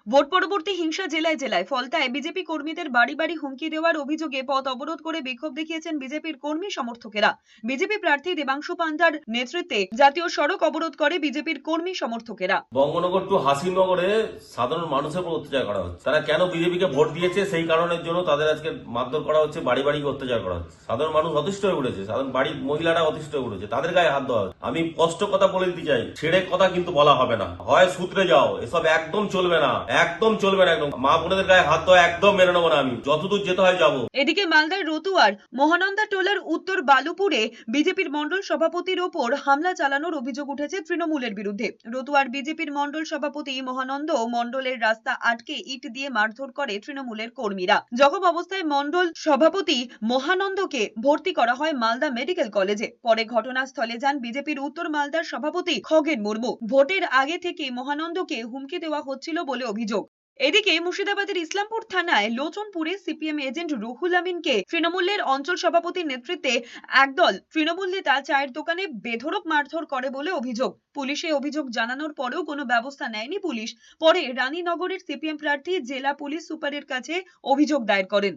Vote পরবর্তী হিংসা জেলায় জেলায়। ফলতায় বিজেপি কর্মীদের বাড়ি বাড়ি হুমকি দেওয়ার অভিযোগে পথ অবরোধ করে বিক্ষোভ দেখিয়েছেন বিজেপির কর্মী সমর্থকেরা। বিজেপি প্রার্থী দেবাংশু পান্ডার নেতৃত্বে জাতীয় সড়ক অবরোধ করে বিজেপির কর্মী সমর্থকেরা। বঙ্গনগর টু হাসিনগরে সাধারণ মানুষের উপর অত্যাচার করা হচ্ছে। তারা কেন বিজেপিকে ভোট দিয়েছে সেই কারণের জন্য তাদের আজকে মারধর করা হচ্ছে, বাড়ি বাড়ি অত্যাচার করা হচ্ছে। সাধারণ মানুষ অতিষ্ঠ হয়ে উঠেছে, সাধারণ বাড়ির মহিলারা অতিষ্ঠ হয়ে উঠেছে, তাদের গায়ে হাত দেওয়া হচ্ছে। আমি স্পষ্ট কথা বলে দিতে চাই, ছেড়ে কথা কিন্তু বলা হবে না, হয় সূত্রে যাও, এসব একদম চলবে না, একদম চলবে না। একদম মা বোনেদের গায়ে হাত দেওয়া একদম মেনে নেবো না, আমি যতদূর যেতে হয় যাবো। এদিকে মালদার রতুয়ার মহানন্দা টোলার উত্তর বালুপুরে বিজেপির মণ্ডল সভাপতির ওপর হামলা চালানোর অভিযোগ উঠেছে তৃণমূলের বিরুদ্ধে। রতুয়ার বিজেপির মণ্ডল সভাপতি মহানন্দ মণ্ডলের রাস্তা আটকে ইট দিয়ে মারধর করে তৃণমূলের কর্মীরা। জখম অবস্থায় মণ্ডল সভাপতি মহানন্দকে ভর্তি করা হয় মালদা মেডিকেল কলেজে। পরে ঘটনাস্থলে যান বিজেপির উত্তর মালদার সভাপতি খগেন মুর্মু। ভোটের আগে থেকে মহানন্দকে হুমকি দেওয়া হচ্ছিল বলে অভিযোগ। এদিকে মুর্শিদাবাদের ইসলামপুর থানায় লোচনপুরে সিপিএম এজেন্ট রুহুল আমিনকে তৃণমূলের অঞ্চল সভাপতির নেতৃত্বে একদল তৃণমূল নেতা চায়ের দোকানে বেধড়ক মারধর করে বলে অভিযোগ। পুলিশে অভিযোগ জানানোর পরেও কোনো ব্যবস্থা নেয়নি পুলিশ। পরে রানীনগরের সিপিএম প্রার্থী জেলা পুলিশ সুপারের কাছে অভিযোগ দায়ের করেন।